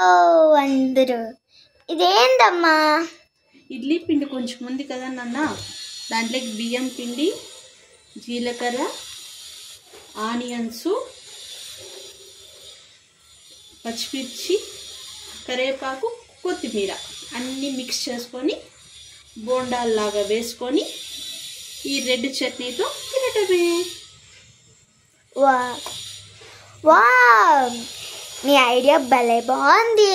అందరూ ఇదేందమ్మా? ఇడ్లీ పిండి కొంచెం ఉంది కదా నాన్న, దాంట్లోకి బియ్యం పిండి, జీలకర్ర, ఆనియన్స్, పచ్చిమిర్చి, కరివేపాకు, కొత్తిమీర అన్నీ మిక్స్ చేసుకొని బోండాల్లాగా వేసుకొని ఈ రెడ్ చట్నీతో తినటమే. వావ్, నీ ఐడియా భలే బాగుంది.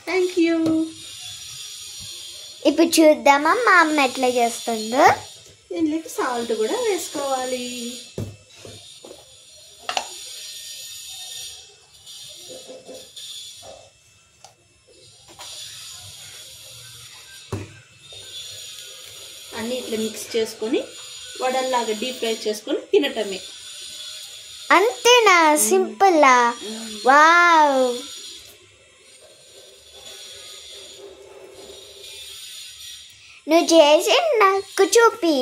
Thank you. ఇప్పుడు చూద్దామా మా అమ్మ ఎట్లా చేస్తుందో. దీంట్లోకి సాల్ట్ కూడా వేసుకోవాలి. అన్నీ ఇట్లా మిక్స్ చేసుకొని వడల్లాగా డీప్ ఫ్రై చేసుకొని తినటమే. అంతేనా? సింపుల్లా? వావ్, నువ్వు చేసి నాకు చూపి,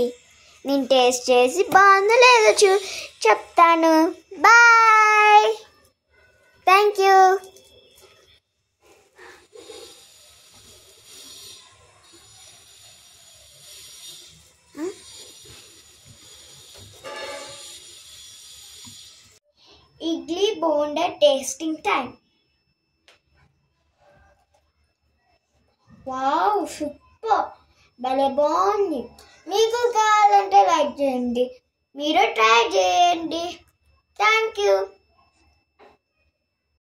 నేను టేస్ట్ చేసి బాగుందో లేదో చెప్తాను. Bye. Thank you. Idli bonda tasting time. Wow, super, భలే బాగుంది. మీకు కావాలంటే లైక్ చేయండి, మీరు ట్రై చేయండి. Thank you.